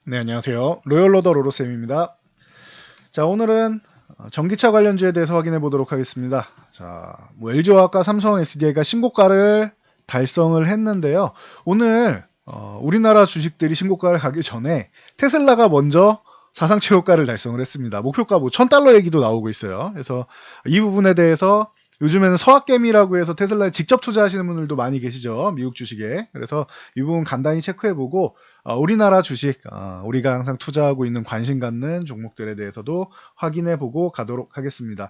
네, 안녕하세요. 로열로더 로로쌤입니다. 자, 오늘은 전기차 관련주에 대해서 확인해 보도록 하겠습니다. 자, LG화학과 삼성 SDI가 신고가를 달성을 했는데요. 오늘 우리나라 주식들이 신고가를 가기 전에 테슬라가 먼저 사상 최고가를 달성을 했습니다. 목표가 뭐 1000달러 얘기도 나오고 있어요. 그래서 이 부분에 대해서 요즘에는 서학개미라고 해서 테슬라에 직접 투자하시는 분들도 많이 계시죠. 미국 주식에. 그래서 이 부분 간단히 체크해보고 우리나라 주식, 우리가 항상 투자하고 있는 관심 갖는 종목들에 대해서도 확인해보고 가도록 하겠습니다.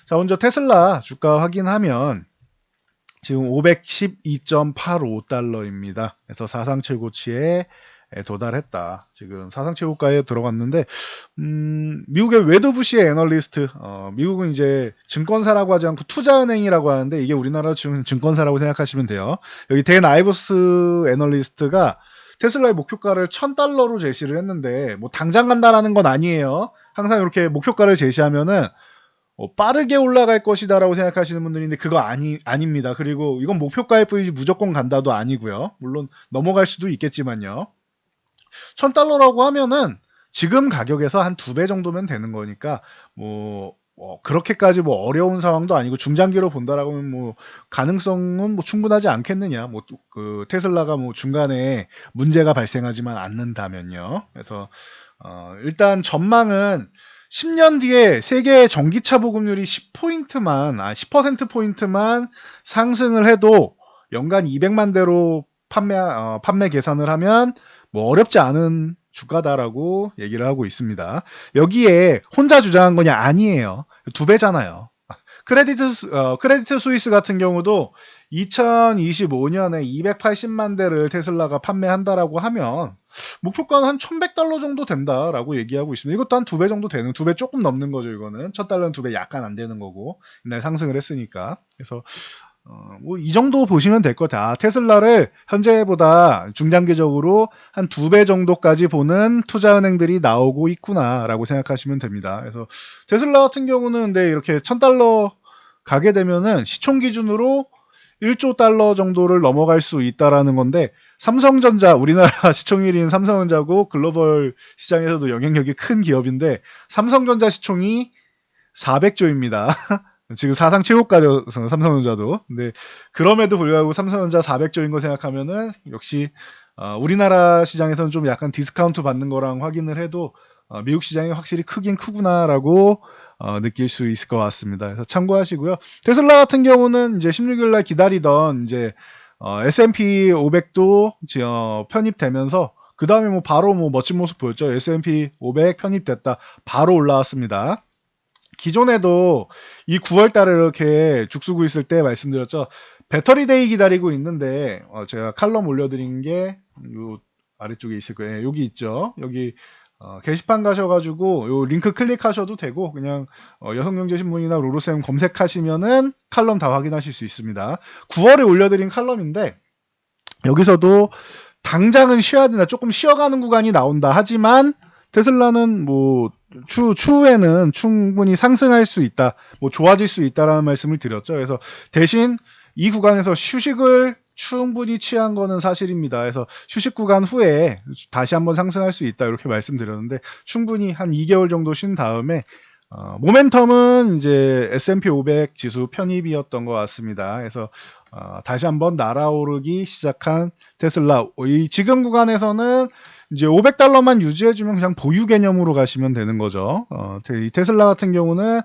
자, 먼저 테슬라 주가 확인하면 지금 512.85달러입니다. 그래서 사상 최고치에 도달했다. 지금 사상 최고가에 들어갔는데 미국의 웨더부시의 애널리스트, 미국은 이제 증권사라고 하지 않고 투자은행이라고 하는데 이게 우리나라 증권사라고 생각하시면 돼요. 여기 댄 아이버스 애널리스트가 테슬라의 목표가를 1000달러로 제시를 했는데 뭐 당장 간다라는 건 아니에요. 항상 이렇게 목표가를 제시하면은 빠르게 올라갈 것이다라고 생각하시는 분들인데 그거 아닙니다. 그리고 이건 목표가일 뿐이지 무조건 간다도 아니고요. 물론 넘어갈 수도 있겠지만요. 1000달러라고 하면은 지금 가격에서 한 2배 정도면 되는 거니까 그렇게까지 뭐 어려운 상황도 아니고 중장기로 본다라고 하면 뭐 가능성은 뭐 충분하지 않겠느냐. 그 테슬라가 뭐 중간에 문제가 발생하지만 않는다면요. 그래서 일단 전망은 10년 뒤에 세계 전기차 보급률이 10%포인트만 상승을 해도 연간 200만 대로 판매 계산을 하면 뭐 어렵지 않은 주가다라고 얘기를 하고 있습니다. 여기에 혼자 주장한 거냐? 아니에요. 2배잖아요. 크레디트 스위스 같은 경우도 2025년에 280만 대를 테슬라가 판매한다라고 하면 목표가는 한 1100달러 정도 된다라고 얘기하고 있습니다. 이것도 한 2배 정도 되는, 2배 조금 넘는 거죠, 이거는. 1000달러는 2배 약간 안 되는 거고. 이날 상승을 했으니까. 그래서 뭐 이 정도 보시면 될 것 같아요. 테슬라를 현재보다 중장기적으로 한 2배 정도까지 보는 투자은행들이 나오고 있구나라고 생각하시면 됩니다. 그래서 테슬라 같은 경우는 근데 이렇게 1000달러 가게 되면은 시총 기준으로 1조 달러 정도를 넘어갈 수 있다라는 건데 삼성전자, 우리나라 시총 1위인 삼성전자고 글로벌 시장에서도 영향력이 큰 기업인데 삼성전자 시총이 400조입니다. 지금 사상 최고가죠, 삼성전자도. 근데 그럼에도 불구하고 삼성전자 400조인 거 생각하면은 역시 우리나라 시장에서는 좀 약간 디스카운트 받는 거랑 확인을 해도 미국 시장이 확실히 크긴 크구나라고 느낄 수 있을 것 같습니다. 그래서 참고하시고요. 테슬라 같은 경우는 이제 16일 날 기다리던 이제 S&P 500도 편입되면서 그 다음에 뭐 바로 뭐 멋진 모습 보였죠. S&P 500 편입됐다. 바로 올라왔습니다. 기존에도 이 9월 달에 이렇게 죽쓰고 있을 때 말씀드렸죠. 배터리 데이 기다리고 있는데 제가 칼럼 올려드린 게 요 아래쪽에 있을 거예요. 여기 있죠. 여기 게시판 가셔가지고 요 링크 클릭하셔도 되고 그냥 여성경제신문이나 로로쌤 검색하시면은 칼럼 다 확인하실 수 있습니다. 9월에 올려드린 칼럼인데 여기서도 당장은 쉬어야 된다. 조금 쉬어가는 구간이 나온다. 하지만 테슬라는 뭐 추후에는 충분히 상승할 수 있다. 뭐 좋아질 수 있다라는 말씀을 드렸죠. 그래서 대신 이 구간에서 휴식을 충분히 취한 거는 사실입니다. 그래서 휴식 구간 후에 다시 한번 상승할 수 있다. 이렇게 말씀드렸는데 충분히 한 2개월 정도 쉰 다음에 모멘텀은 이제 S&P 500 지수 편입이었던 것 같습니다. 그래서 다시 한번 날아오르기 시작한 테슬라. 이 지금 구간에서는 이제 500달러만 유지해주면 그냥 보유 개념으로 가시면 되는 거죠. 이 테슬라 같은 경우는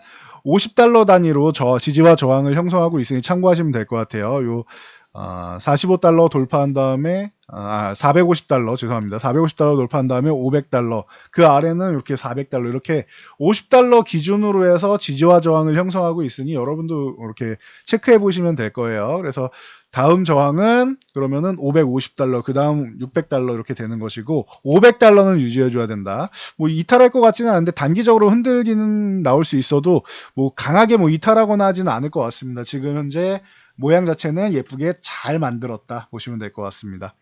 50달러 단위로 지지와 저항을 형성하고 있으니 참고하시면 될 것 같아요. 요 45달러 돌파한 다음에 450달러 죄송합니다. 450달러 돌파한 다음에 500달러 그 아래는 이렇게 400달러 이렇게 50달러 기준으로 해서 지지와 저항을 형성하고 있으니 여러분도 이렇게 체크해 보시면 될 거예요. 그래서 다음 저항은 그러면은 550달러 그 다음 600달러 이렇게 되는 것이고 500달러는 유지해 줘야 된다. 뭐 이탈할 것 같지는 않은데 단기적으로 흔들기는 나올 수 있어도 뭐 강하게 뭐 이탈하거나 하지는 않을 것 같습니다. 지금 현재 모양 자체는 예쁘게 잘 만들었다 보시면 될 것 같습니다.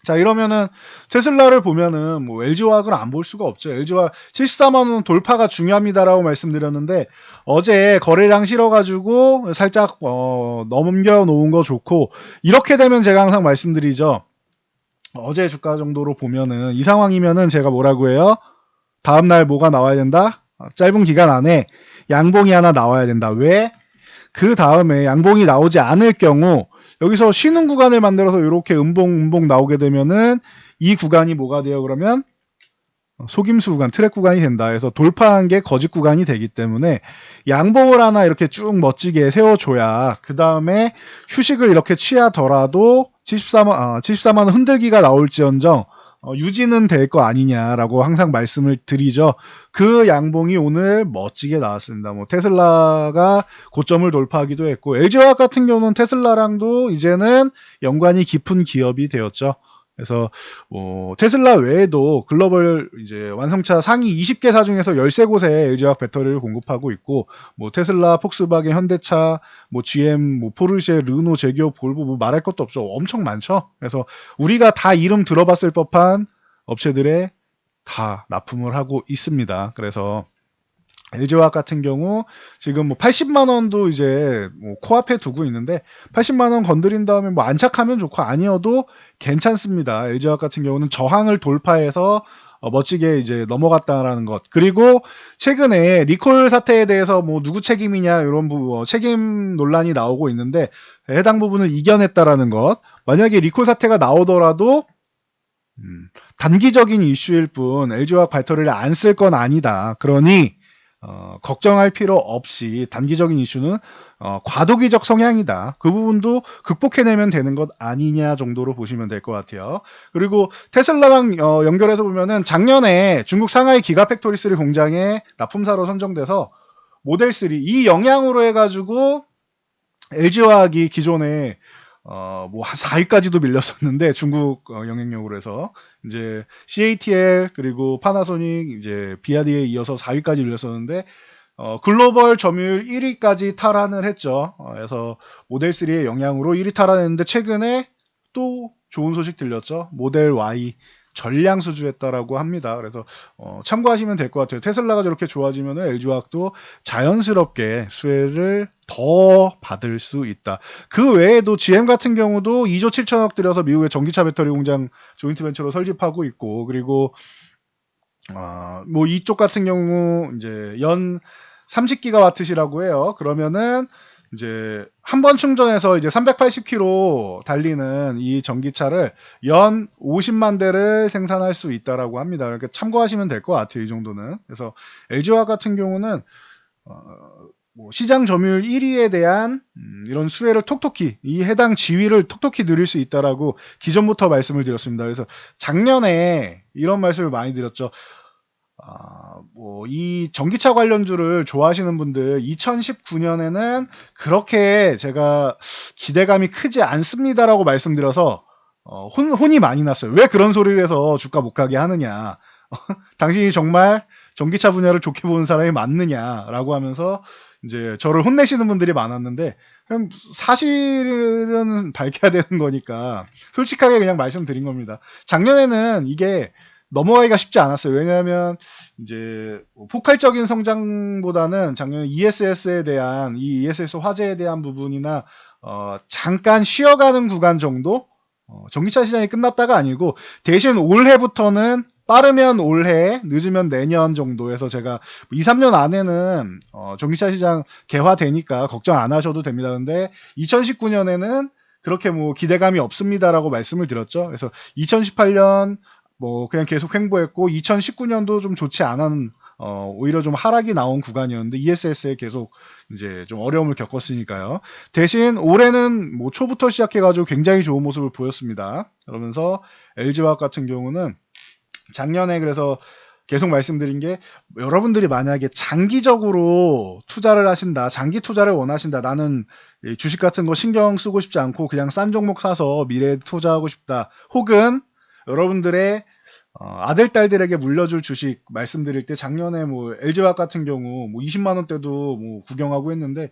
자 이러면은 테슬라를 보면은 뭐 LG화학을 안 볼 수가 없죠. LG화학 74만원 돌파가 중요합니다라고 말씀드렸는데 어제 거래량 실어가지고 살짝 넘겨놓은 거 좋고 이렇게 되면 제가 항상 말씀드리죠. 어제 주가 정도로 보면은 이 상황이면은 제가 뭐라고 해요? 다음날 뭐가 나와야 된다? 짧은 기간 안에 양봉이 하나 나와야 된다. 왜? 그 다음에 양봉이 나오지 않을 경우 여기서 쉬는 구간을 만들어서 이렇게 음봉 나오게 되면은 이 구간이 뭐가 돼요? 그러면 속임수 구간, 트랙 구간이 된다. 해서 돌파한 게 거짓 구간이 되기 때문에 양봉을 하나 이렇게 쭉 멋지게 세워줘야 그 다음에 휴식을 이렇게 취하더라도 74만 원 흔들기가 나올지언정 유지는 될 거 아니냐라고 항상 말씀을 드리죠. 그 양봉이 오늘 멋지게 나왔습니다. 뭐 테슬라가 고점을 돌파하기도 했고 LG화학 같은 경우는 테슬라랑도 이제는 연관이 깊은 기업이 되었죠. 그래서 테슬라 외에도 글로벌 이제 완성차 상위 20개사 중에서 13곳에 LG화학 배터리를 공급하고 있고 뭐 테슬라, 폭스바겐, 현대차, 뭐 GM, 뭐 포르쉐, 르노, 제기업, 볼보 뭐 말할 것도 없죠. 엄청 많죠. 그래서 우리가 다 이름 들어봤을 법한 업체들에 다 납품을 하고 있습니다. 그래서 LG화학 같은 경우 지금 뭐 80만 원도 이제 뭐 코앞에 두고 있는데 80만 원 건드린 다음에 뭐 안착하면 좋고 아니어도 괜찮습니다. LG화학 같은 경우는 저항을 돌파해서 멋지게 이제 넘어갔다라는 것. 그리고 최근에 리콜 사태에 대해서 뭐 누구 책임이냐 이런 책임 논란이 나오고 있는데 해당 부분을 이겨냈다라는 것. 만약에 리콜 사태가 나오더라도 단기적인 이슈일 뿐 LG화학 배터리를 안 쓸 건 아니다. 그러니 걱정할 필요 없이 단기적인 이슈는 과도기적 성향이다. 그 부분도 극복해내면 되는 것 아니냐 정도로 보시면 될 것 같아요. 그리고 테슬라랑 연결해서 보면은 작년에 중국 상하이 기가팩토리 3 공장에 납품사로 선정돼서 모델 3 이 영향으로 해가지고 LG화학이 기존에 뭐 한 4위까지도 밀렸었는데 중국 영향력으로 해서 이제 CATL 그리고 파나소닉 이제 비아디에 이어서 4위까지 밀렸었는데 글로벌 점유율 1위까지 탈환을 했죠. 그래서 모델 3의 영향으로 1위 탈환했는데 최근에 또 좋은 소식 들렸죠. 모델 Y 전량 수주했다라고 합니다. 그래서 참고하시면 될 것 같아요. 테슬라가 저렇게 좋아지면 LG화학도 자연스럽게 수혜를 더 받을 수 있다. 그 외에도 GM 같은 경우도 2조 7천억 들여서 미국의 전기차 배터리 공장 조인트 벤처로 설립하고 있고 그리고 뭐 이쪽 같은 경우 이제 연 30기가와트시라고 해요. 그러면은 이제 한 번 충전해서 이제 380km 달리는 이 전기차를 연 50만 대를 생산할 수 있다라고 합니다. 그러니까 참고하시면 될 것 같아요. 이 정도는. 그래서 LG화학 같은 경우는 뭐 시장 점유율 1위에 대한 이런 수혜를 톡톡히 이 해당 지위를 톡톡히 누릴 수 있다라고 기존부터 말씀을 드렸습니다. 그래서 작년에 이런 말씀을 많이 드렸죠. 뭐 이 전기차 관련주를 좋아하시는 분들 2019년에는 그렇게 제가 기대감이 크지 않습니다라고 말씀드려서 혼이 많이 났어요. 왜 그런 소리를 해서 주가 못 가게 하느냐. 당신이 정말 전기차 분야를 좋게 보는 사람이 맞느냐라고 하면서 이제 저를 혼내시는 분들이 많았는데 그냥 사실은 밝혀야 되는 거니까 솔직하게 그냥 말씀드린 겁니다. 작년에는 이게 넘어가기가 쉽지 않았어요. 왜냐하면 이제 폭발적인 성장보다는 작년 ESS에 대한 이 ESS 화재에 대한 부분이나 잠깐 쉬어가는 구간 정도 전기차 시장이 끝났다가 아니고 대신 올해부터는 빠르면 올해, 늦으면 내년 정도에서 제가 2, 3년 안에는 전기차 시장 개화되니까 걱정 안 하셔도 됩니다. 근데 2019년에는 그렇게 뭐 기대감이 없습니다라고 말씀을 드렸죠. 그래서 2018년 뭐 그냥 계속 횡보했고 2019년도 좀 좋지 않은 오히려 좀 하락이 나온 구간이었는데 ESS에 계속 이제 좀 어려움을 겪었으니까요. 대신 올해는 뭐 초부터 시작해가지고 굉장히 좋은 모습을 보였습니다. 그러면서 LG화학 같은 경우는 작년에 그래서 계속 말씀드린 게 여러분들이 만약에 장기적으로 투자를 하신다, 장기 투자를 원하신다, 나는 주식 같은 거 신경 쓰고 싶지 않고 그냥 싼 종목 사서 미래에 투자하고 싶다, 혹은 여러분들의 아들, 딸들에게 물려줄 주식 말씀드릴 때 작년에 뭐 LG화학 같은 경우 뭐 20만 원대도 뭐 구경하고 했는데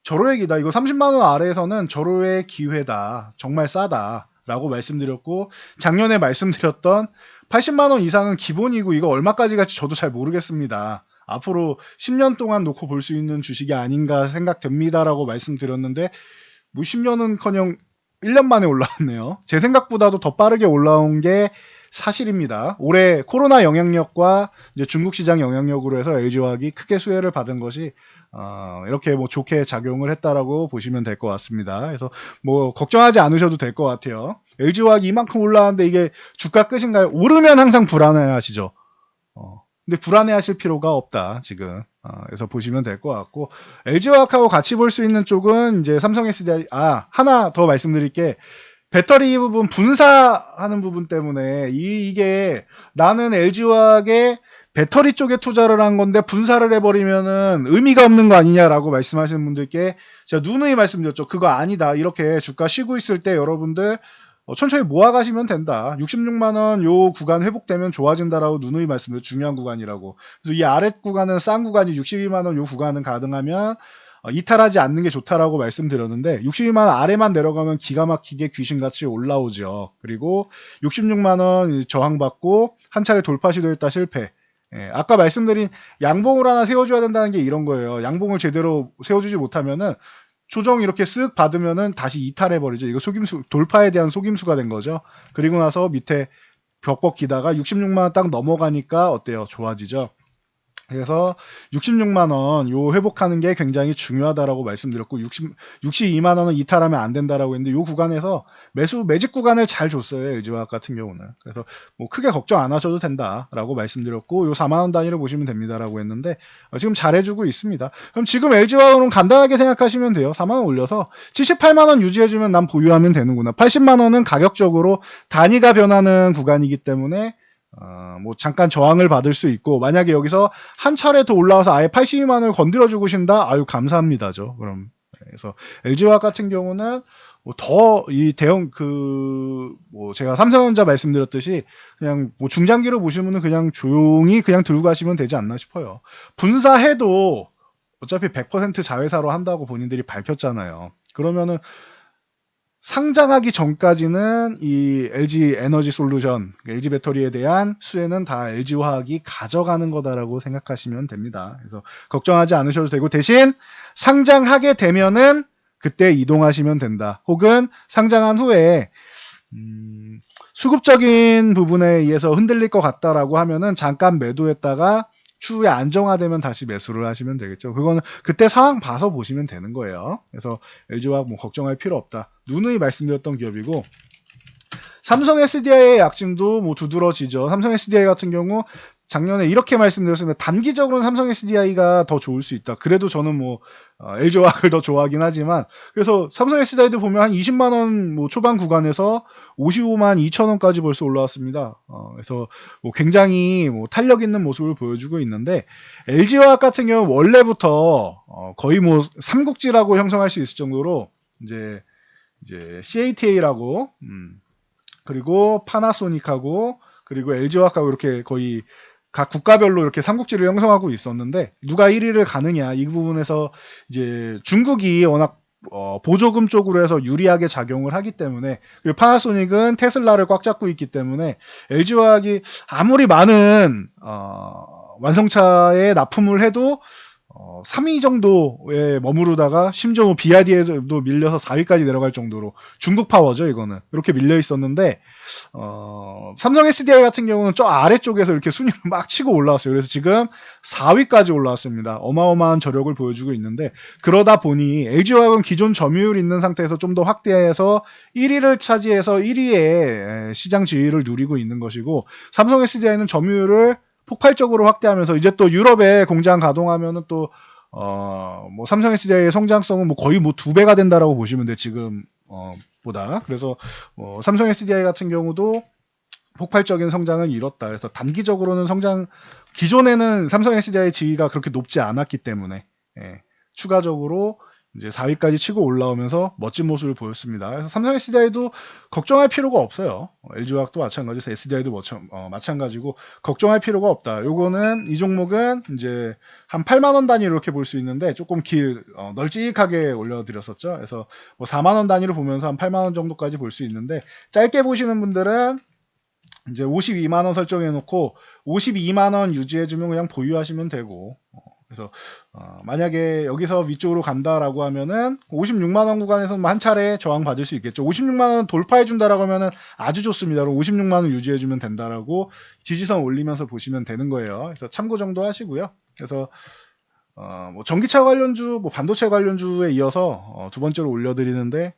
절호의 기다. 이거 30만 원 아래에서는 절호의 기회다. 정말 싸다. 라고 말씀드렸고 작년에 말씀드렸던 80만 원 이상은 기본이고 이거 얼마까지 갈지 저도 잘 모르겠습니다. 앞으로 10년 동안 놓고 볼 수 있는 주식이 아닌가 생각됩니다라고 말씀드렸는데 뭐 10년은커녕 1년 만에 올라왔네요. 제 생각보다도 더 빠르게 올라온 게 사실입니다. 올해 코로나 영향력과 이제 중국 시장 영향력으로 해서 LG화학이 크게 수혜를 받은 것이 이렇게 뭐 좋게 작용을 했다라고 보시면 될 것 같습니다. 그래서 뭐 걱정하지 않으셔도 될 것 같아요. LG화학이 이만큼 올라왔는데 이게 주가 끝인가요? 오르면 항상 불안해하시죠. 근데 불안해하실 필요가 없다 지금. 그래서 보시면 될 것 같고 LG화학하고 같이 볼 수 있는 쪽은 이제 삼성 SDI. 하나 더 말씀드릴 게 배터리 부분 분사하는 부분 때문에 이게 나는 LG화학의 배터리 쪽에 투자를 한 건데 분사를 해버리면은 의미가 없는 거 아니냐라고 말씀하시는 분들께 제가 누누이 말씀드렸죠. 그거 아니다. 이렇게 주가 쉬고 있을 때 여러분들 천천히 모아가시면 된다. 66만원 요 구간 회복되면 좋아진다라고 누누이 말씀드렸죠. 중요한 구간이라고. 그래서 이 아랫 구간은 싼 구간이 62만원 요 구간은 가능하면 이탈하지 않는 게 좋다라고 말씀드렸는데 62만원 아래만 내려가면 기가 막히게 귀신같이 올라오죠. 그리고 66만원 저항받고 한 차례 돌파 시도했다 실패. 아까 말씀드린 양봉을 하나 세워줘야 된다는 게 이런 거예요. 양봉을 제대로 세워주지 못하면은 조정 이렇게 쓱 받으면은 다시 이탈해버리죠. 이거 속임수, 돌파에 대한 속임수가 된 거죠. 그리고 나서 밑에 벽 기다가 66만원 딱 넘어가니까 어때요? 좋아지죠. 그래서 66만원 요 회복하는 게 굉장히 중요하다라고 말씀드렸고 62만원은 이탈하면 안 된다라고 했는데 요 구간에서 매집 구간을 잘 줬어요. LG화학 같은 경우는. 그래서 뭐 크게 걱정 안 하셔도 된다라고 말씀드렸고 요 4만원 단위를 보시면 됩니다라고 했는데 지금 잘해주고 있습니다. 그럼 지금 LG화학은 간단하게 생각하시면 돼요. 4만원 올려서 78만원 유지해주면 난 보유하면 되는구나. 80만원은 가격적으로 단위가 변하는 구간이기 때문에 뭐 잠깐 저항을 받을 수 있고 만약에 여기서 한 차례 더 올라와서 아예 82만원을 건드려 주고 신다? 아유 감사합니다죠. 그럼 그래서 LG화학 같은 경우는 뭐 더 이 대형 뭐 제가 삼성전자 말씀드렸듯이 그냥 뭐 중장기로 보시면은 그냥 조용히 그냥 들고 가시면 되지 않나 싶어요. 분사해도 어차피 100% 자회사로 한다고 본인들이 밝혔잖아요. 그러면은 상장하기 전까지는 이 LG 에너지 솔루션, LG 배터리에 대한 수혜는 다 LG화학이 가져가는 거다라고 생각하시면 됩니다. 그래서 걱정하지 않으셔도 되고 대신 상장하게 되면은 그때 이동하시면 된다. 혹은 상장한 후에 수급적인 부분에 의해서 흔들릴 것 같다라고 하면은 잠깐 매도했다가 추후에 안정화되면 다시 매수를 하시면 되겠죠. 그거는 그때 상황 봐서 보시면 되는 거예요. 그래서 LG화학 뭐 걱정할 필요 없다. 누누이 말씀드렸던 기업이고 삼성 SDI의 약진도 뭐 두드러지죠. 삼성 SDI 같은 경우 작년에 이렇게 말씀드렸습니다. 단기적으로는 삼성 SDI가 더 좋을 수 있다. 그래도 저는 뭐 LG화학을 더 좋아하긴 하지만 그래서 삼성 SDI도 보면 한 20만 원 뭐 초반 구간에서 55만 2천 원까지 벌써 올라왔습니다. 그래서 뭐 굉장히 뭐 탄력 있는 모습을 보여주고 있는데 LG화학 같은 경우 원래부터 거의 뭐 삼국지라고 형성할 수 있을 정도로 이제 CATA라고 그리고 파나소닉하고 그리고 LG화학하고 이렇게 거의 각 국가별로 이렇게 삼국지를 형성하고 있었는데 누가 1위를 가느냐 이 부분에서 이제 중국이 워낙 보조금 쪽으로 해서 유리하게 작용을 하기 때문에 그리고 파나소닉은 테슬라를 꽉 잡고 있기 때문에 LG화학이 아무리 많은 완성차에 납품을 해도 3위 정도에 머무르다가 심지어 뭐 BYD에도 밀려서 4위까지 내려갈 정도로 중국 파워죠 이거는 이렇게 밀려 있었는데 삼성 SDI 같은 경우는 저 아래쪽에서 이렇게 순위를 막 치고 올라왔어요. 그래서 지금 4위까지 올라왔습니다. 어마어마한 저력을 보여주고 있는데 그러다 보니 LG화학은 기존 점유율 있는 상태에서 좀 더 확대해서 1위를 차지해서 1위의 시장 지위를 누리고 있는 것이고 삼성 SDI는 점유율을 폭발적으로 확대하면서 이제 또 유럽에 공장 가동하면은 또 뭐 삼성 SDI의 성장성은 뭐 거의 뭐 2배가 된다라고 보시면 돼 지금 보다. 그래서 삼성 SDI 같은 경우도 폭발적인 성장을 이뤘다. 그래서 단기적으로는 기존에는 삼성 SDI의 지위가 그렇게 높지 않았기 때문에 추가적으로 이제 4위까지 치고 올라오면서 멋진 모습을 보였습니다. 그래서 삼성 SDI도 걱정할 필요가 없어요. LG화학도 마찬가지고 SDI도 마찬가지고 걱정할 필요가 없다. 요거는 이 종목은 이제 한 8만 원 단위로 이렇게 볼 수 있는데 조금 널찍하게 올려드렸었죠. 그래서 뭐 4만 원 단위로 보면서 한 8만 원 정도까지 볼 수 있는데 짧게 보시는 분들은 이제 52만 원 설정해 놓고 52만 원 유지해 주면 그냥 보유하시면 되고 그래서 만약에 여기서 위쪽으로 간다라고 하면은 56만 원 구간에서는 한 차례 저항 받을 수 있겠죠. 56만 원 돌파해 준다라고 하면은 아주 좋습니다. 그럼 56만 원 유지해 주면 된다라고 지지선 올리면서 보시면 되는 거예요. 그래서 참고 정도 하시고요. 그래서 뭐 전기차 관련주, 뭐 반도체 관련주에 이어서 두 번째로 올려드리는데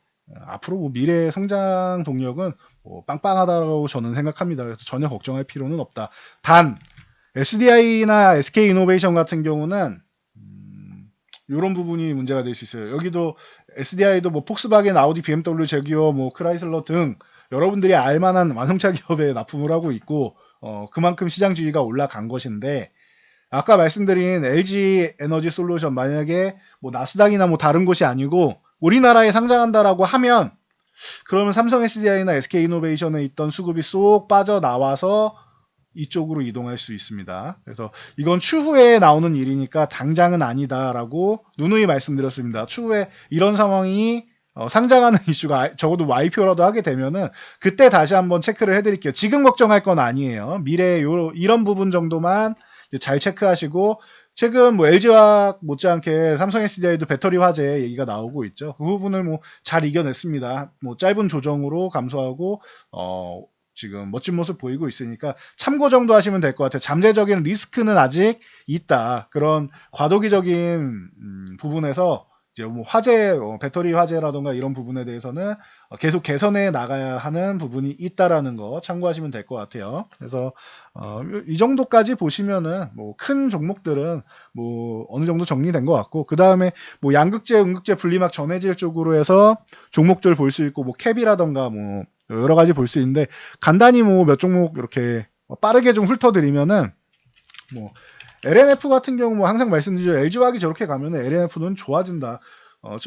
앞으로 뭐 미래 성장 동력은 뭐 빵빵하다고 저는 생각합니다. 그래서 전혀 걱정할 필요는 없다. 단 SDI나 SK이노베이션 같은 경우는 이런 부분이 문제가 될 수 있어요. 여기도 SDI도 뭐 폭스바겐, 아우디, BMW, 제기어, 뭐 크라이슬러 등 여러분들이 알만한 완성차 기업에 납품을 하고 있고 그만큼 시장주의가 올라간 것인데 아까 말씀드린 LG 에너지 솔루션 만약에 뭐 나스닥이나 뭐 다른 곳이 아니고 우리나라에 상장한다라고 하면 그러면 삼성 SDI나 SK이노베이션에 있던 수급이 쏙 빠져나와서 이쪽으로 이동할 수 있습니다. 그래서 이건 추후에 나오는 일이니까 당장은 아니다라고 누누이 말씀드렸습니다. 추후에 이런 상황이 상장하는 이슈가 적어도 IPO라도 하게 되면은 그때 다시 한번 체크를 해드릴게요. 지금 걱정할 건 아니에요. 미래에 이런 부분 정도만 잘 체크하시고 최근 뭐 LG화학 못지않게 삼성 SDI도 배터리 화재 얘기가 나오고 있죠. 그 부분을 뭐 잘 이겨냈습니다. 뭐 짧은 조정으로 감소하고 지금 멋진 모습 보이고 있으니까 참고 정도 하시면 될 것 같아요. 잠재적인 리스크는 아직 있다. 그런 과도기적인 부분에서 이제 뭐 화재, 배터리 화재라던가 이런 부분에 대해서는 계속 개선해 나가야 하는 부분이 있다라는 거 참고하시면 될 것 같아요. 그래서 이 정도까지 보시면은 뭐 큰 종목들은 뭐 어느 정도 정리된 것 같고 그 다음에 뭐 양극재, 음극재 분리막 전해질 쪽으로 해서 종목들 볼 수 있고 뭐 캡이라던가 뭐 여러 가지 볼 수 있는데 간단히 뭐 몇 종목 이렇게 빠르게 좀 훑어드리면은 뭐 LNF 같은 경우 뭐 항상 말씀드리죠. LG화학이 저렇게 가면은 LNF는 좋아진다.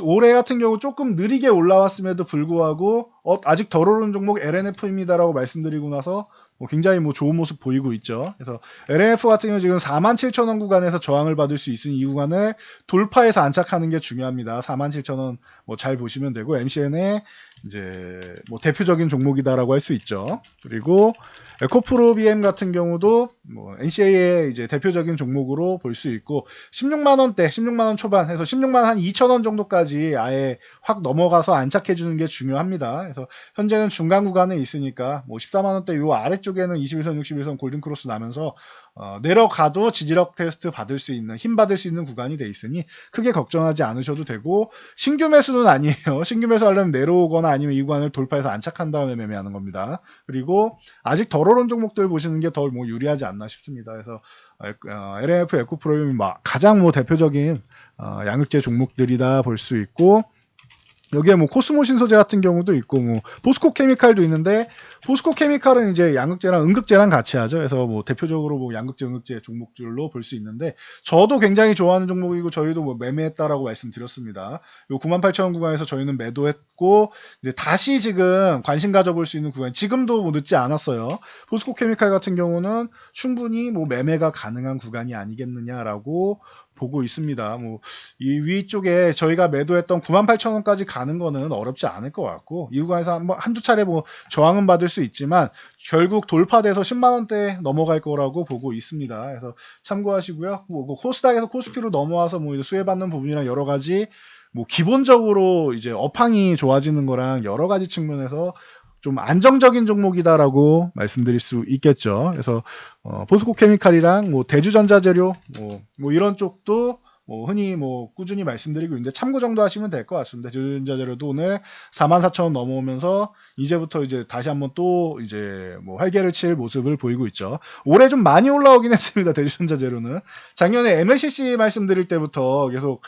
올해 같은 경우 조금 느리게 올라왔음에도 불구하고 아직 덜 오른 종목 LNF입니다라고 말씀드리고 나서 뭐 굉장히 뭐 좋은 모습 보이고 있죠. 그래서 LNF 같은 경우 지금 47,000원 구간에서 저항을 받을 수 있으니 이 구간을 돌파해서 안착하는 게 중요합니다. 47,000원 뭐 잘 보시면 되고 MCN의 이제 뭐 대표적인 종목이다라고 할 수 있죠. 그리고 에코프로 BM 같은 경우도 뭐 NCA의 이제 대표적인 종목으로 볼 수 있고 16만 원대, 16만 원 초반 해서 16만 원 한 2천 원 정도까지 아예 확 넘어가서 안착해 주는 게 중요합니다. 그래서 현재는 중간 구간에 있으니까 뭐 14만 원대 요 아래쪽에는 21선, 61선 골든 크로스 나면서 내려가도 지지력 테스트 받을 수 있는 힘 받을 수 있는 구간이 돼 있으니 크게 걱정하지 않으셔도 되고 신규 매수는 아니에요. 신규 매수하려면 내려오거나 아니면 이 구간을 돌파해서 안착한 다음에 매매하는 겁니다. 그리고 아직 덜 오른 종목들 보시는 게 더 뭐 유리하지 않나 싶습니다. 그래서 LNF 에코프로임이 가장 뭐 대표적인 양극재 종목들이다 볼 수 있고 여기에 뭐 코스모 신소재 같은 경우도 있고 뭐 포스코 케미칼도 있는데 포스코 케미칼은 이제 양극재랑 음극재랑 같이 하죠. 그래서 뭐 대표적으로 뭐 양극재, 음극재 종목들로 볼 수 있는데 저도 굉장히 좋아하는 종목이고 저희도 뭐 매매했다라고 말씀드렸습니다. 요 98,000원 구간에서 저희는 매도했고 이제 다시 지금 관심 가져볼 수 있는 구간 지금도 뭐 늦지 않았어요. 포스코 케미칼 같은 경우는 충분히 뭐 매매가 가능한 구간이 아니겠느냐라고 보고 있습니다. 뭐 이 위쪽에 저희가 매도했던 98,000원까지 가는 거는 어렵지 않을 것 같고 이 구간에서 한두 차례 뭐 저항은 받을 수 있지만 결국 돌파돼서 10만 원대 넘어갈 거라고 보고 있습니다. 그래서 참고하시고요. 뭐 코스닥에서 코스피로 넘어와서 뭐 수혜받는 부분이랑 여러 가지 뭐 기본적으로 이제 업황이 좋아지는 거랑 여러 가지 측면에서 좀 안정적인 종목이다라고 말씀드릴 수 있겠죠. 그래서 포스코 케미칼이랑 뭐 대주전자재료 뭐 이런 쪽도 뭐 흔히 뭐 꾸준히 말씀드리고 있는데 참고 정도 하시면 될 것 같습니다. 대주전자재료도 오늘 44,000원 넘어오면서 이제부터 이제 다시 한번 또 이제 뭐 활개를 칠 모습을 보이고 있죠. 올해 좀 많이 올라오긴 했습니다. 대주전자재료는 작년에 MLCC 말씀드릴 때부터 계속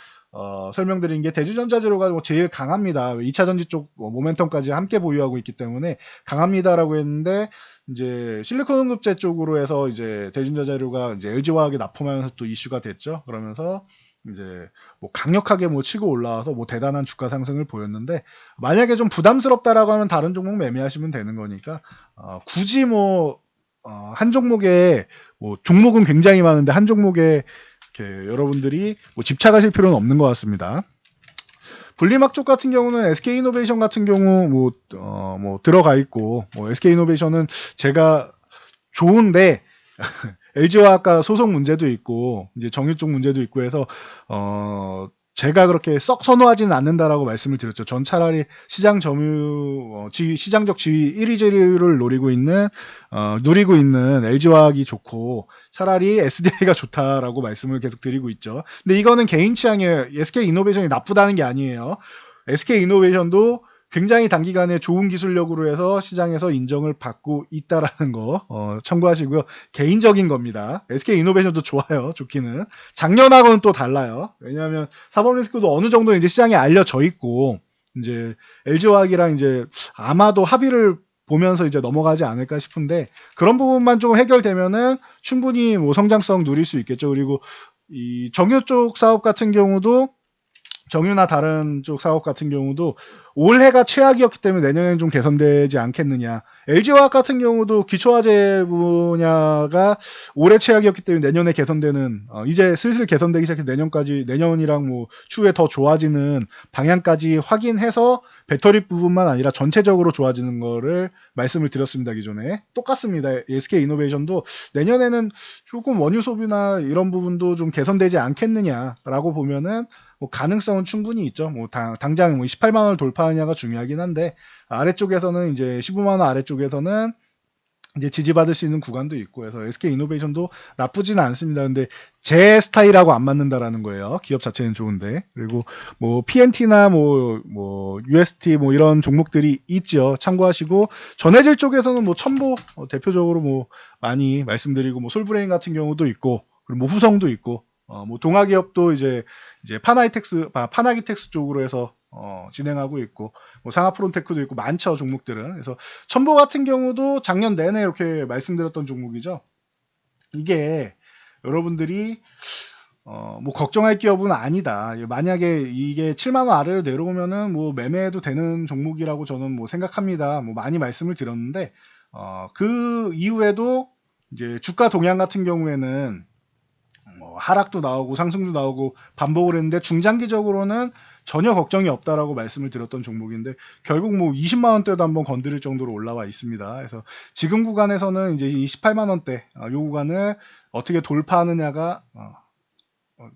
설명드린 게 대주전자재료가 뭐 제일 강합니다. 2차 전지 쪽 모멘텀까지 함께 보유하고 있기 때문에 강합니다라고 했는데 이제 실리콘 응급제 쪽으로 해서 이제 대주전자재료가 이제 LG화학에 납품하면서 또 이슈가 됐죠. 그러면서 이제 뭐 강력하게 뭐 치고 올라와서 뭐 대단한 주가 상승을 보였는데 만약에 좀 부담스럽다라고 하면 다른 종목 매매하시면 되는 거니까 굳이 뭐 한 종목에 뭐 종목은 굉장히 많은데 한 종목에 이렇게 여러분들이 뭐 집착하실 필요는 없는 것 같습니다. 분리막 쪽 같은 경우는 SK이노베이션 같은 경우 뭐 들어가 있고 뭐 SK이노베이션은 제가 좋은데 LG화학과 소송 문제도 있고 이제 정유 쪽 문제도 있고 해서 제가 그렇게 썩 선호하지는 않는다라고 말씀을 드렸죠. 전 차라리 시장 점유 시장적 지위 1위 재료를 누리고 있는 LG화학이 좋고 차라리 SDI가 좋다라고 말씀을 계속 드리고 있죠. 근데 이거는 개인 취향이에요. SK이노베이션이 나쁘다는 게 아니에요. SK이노베이션도 굉장히 단기간에 좋은 기술력으로 해서 시장에서 인정을 받고 있다라는 거 참고하시고요. 개인적인 겁니다. SK이노베이션도 좋아요. 좋기는. 작년하고는 또 달라요. 왜냐하면 사법 리스크도 어느 정도 이제 시장에 알려져 있고 이제 LG화학이랑 이제 아마도 합의를 보면서 이제 넘어가지 않을까 싶은데 그런 부분만 좀 해결되면은 충분히 뭐 성장성 누릴 수 있겠죠. 그리고 이 정유 쪽 사업 같은 경우도 정유나 다른 쪽 사업 같은 경우도 올해가 최악이었기 때문에 내년에는 좀 개선되지 않겠느냐. LG화학 같은 경우도 기초화재 분야가 올해 최악이었기 때문에 내년에 개선되는 이제 슬슬 개선되기 시작해 내년이랑 뭐 추후에 더 좋아지는 방향까지 확인해서 배터리 부분만 아니라 전체적으로 좋아지는 거를 말씀을 드렸습니다. 기존에 똑같습니다. SK이노베이션도 내년에는 조금 원유 소비나 이런 부분도 좀 개선되지 않겠느냐라고 보면은 뭐 가능성은 충분히 있죠. 뭐 당장 뭐 18만 원을 돌파하느냐가 중요하긴 한데 아래쪽에서는 이제 15만 원 아래쪽에서는 이제 지지받을 수 있는 구간도 있고 해서 SK이노베이션도 나쁘지는 않습니다. 근데 제 스타일하고 안 맞는다라는 거예요. 기업 자체는 좋은데. 그리고 뭐 PNT나 뭐 UST 뭐 이런 종목들이 있죠. 참고하시고 전해질 쪽에서는 뭐 첨보 대표적으로 뭐 많이 말씀드리고 뭐 솔브레인 같은 경우도 있고 그리고 뭐 후성도 있고 뭐 동아기업도 이제 파나기텍스 쪽으로 해서 진행하고 있고 뭐 상하프론테크도 있고 많죠 종목들은. 그래서 첨보 같은 경우도 작년 내내 이렇게 말씀드렸던 종목이죠. 이게 여러분들이 뭐 걱정할 기업은 아니다. 만약에 이게 7만 원 아래로 내려오면은 뭐 매매해도 되는 종목이라고 저는 뭐 생각합니다. 뭐 많이 말씀을 드렸는데 그 이후에도 이제 주가 동향 같은 경우에는 하락도 나오고 상승도 나오고 반복을 했는데 중장기적으로는 전혀 걱정이 없다라고 말씀을 드렸던 종목인데 결국 뭐 20만 원대도 한번 건드릴 정도로 올라와 있습니다. 그래서 지금 구간에서는 이제 28만 원대 이 구간을 어떻게 돌파하느냐가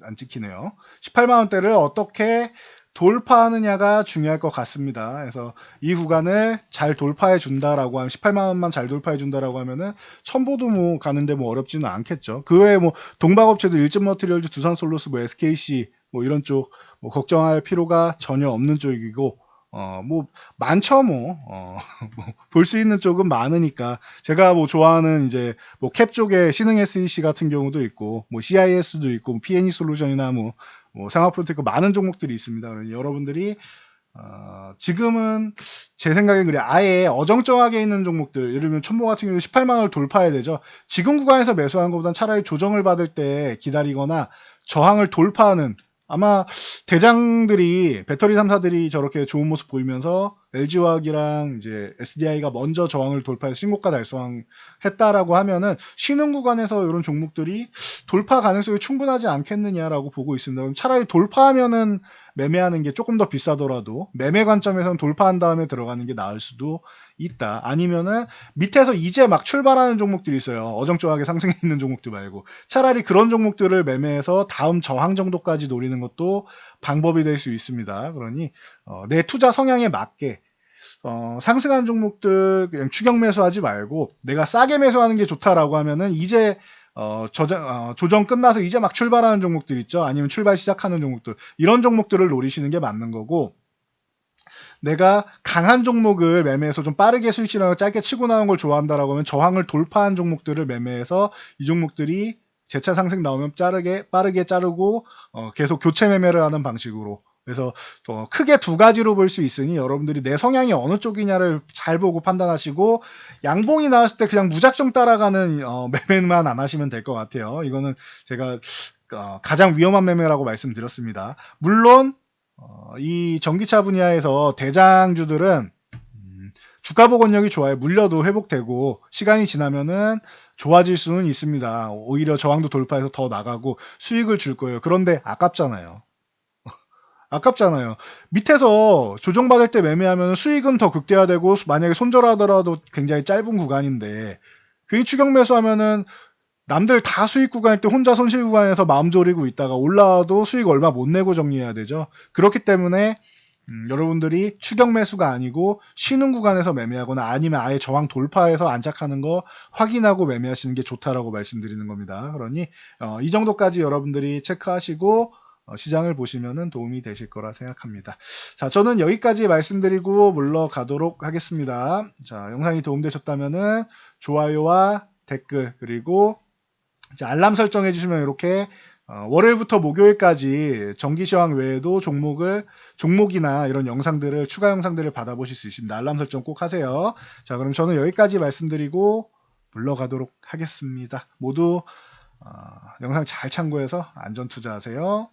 안 찍히네요. 18만 원대를 어떻게 돌파하느냐가 중요할 것 같습니다. 그래서 이 구간을 잘 돌파해 준다라고 하면 18만 원만 잘 돌파해 준다라고 하면은 첨보도 뭐 가는데 뭐 어렵지는 않겠죠. 그 외에 뭐 동박업체도 일진머티리얼즈, 두산솔루스, 뭐 SKC 뭐 이런 쪽 뭐 걱정할 필요가 전혀 없는 쪽이고 뭐 많죠 볼 수 있는 쪽은 많으니까 제가 뭐 좋아하는 이제 뭐 캡 쪽에 신흥 SEC 같은 경우도 있고 뭐 CIS도 있고 뭐 P&E 솔루션이나 뭐 상하프로테크 많은 종목들이 있습니다. 여러분들이 지금은 제 생각엔 그래 아예 어정쩡하게 있는 종목들 예를 들면 첨보 같은 경우 18만 원을 돌파해야 되죠. 지금 구간에서 매수하는 것보다는 차라리 조정을 받을 때 기다리거나 저항을 돌파하는 아마 대장들이 배터리 3사들이 저렇게 좋은 모습 보이면서 LG화학이랑 이제 SDI가 먼저 저항을 돌파해서 신고가 달성했다라고 하면은 쉬는 구간에서 이런 종목들이 돌파 가능성이 충분하지 않겠느냐라고 보고 있습니다. 그럼 차라리 돌파하면은 매매하는 게 조금 더 비싸더라도 매매 관점에서는 돌파한 다음에 들어가는 게 나을 수도 있다. 아니면은 밑에서 이제 막 출발하는 종목들이 있어요. 어정쩡하게 상승해 있는 종목들 말고 차라리 그런 종목들을 매매해서 다음 저항 정도까지 노리는 것도 방법이 될 수 있습니다. 그러니 내 투자 성향에 맞게 상승한 종목들 그냥 추격 매수하지 말고 내가 싸게 매수하는 게 좋다라고 하면은 이제 조정 끝나서 이제 막 출발하는 종목들 있죠. 아니면 출발 시작하는 종목들 이런 종목들을 노리시는 게 맞는 거고 내가 강한 종목을 매매해서 좀 빠르게 수익 실현하고 짧게 치고 나온 걸 좋아한다라고 하면 저항을 돌파한 종목들을 매매해서 이 종목들이 재차 상승 나오면 빠르게 자르고 계속 교체 매매를 하는 방식으로 그래서 크게 두 가지로 볼 수 있으니 여러분들이 내 성향이 어느 쪽이냐를 잘 보고 판단하시고 양봉이 나왔을 때 그냥 무작정 따라가는 매매만 안 하시면 될 것 같아요. 이거는 제가 가장 위험한 매매라고 말씀드렸습니다. 물론 이 전기차 분야에서 대장주들은 주가 복원력이 좋아요. 물려도 회복되고 시간이 지나면은 좋아질 수는 있습니다. 오히려 저항도 돌파해서 더 나가고 수익을 줄 거예요. 그런데 아깝잖아요. 아깝잖아요. 밑에서 조정받을 때 매매하면 수익은 더 극대화되고 만약에 손절하더라도 굉장히 짧은 구간인데 괜히 추격 매수하면은 남들 다 수익 구간일 때 혼자 손실 구간에서 마음 졸이고 있다가 올라와도 수익 얼마 못 내고 정리해야 되죠. 그렇기 때문에 여러분들이 추격 매수가 아니고 쉬는 구간에서 매매하거나 아니면 아예 저항 돌파해서 안착하는 거 확인하고 매매하시는 게 좋다라고 말씀드리는 겁니다. 그러니 이 정도까지 여러분들이 체크하시고 시장을 보시면 도움이 되실 거라 생각합니다. 자, 저는 여기까지 말씀드리고 물러가도록 하겠습니다. 자, 영상이 도움되셨다면 좋아요와 댓글 그리고 이제 알람 설정해 주시면 이렇게 월요일부터 목요일까지 정기시황 외에도 종목이나 이런 영상들을 추가 영상들을 받아보실 수 있습니다. 알람 설정 꼭 하세요. 자, 그럼 저는 여기까지 말씀드리고 물러가도록 하겠습니다. 모두 영상 잘 참고해서 안전 투자하세요.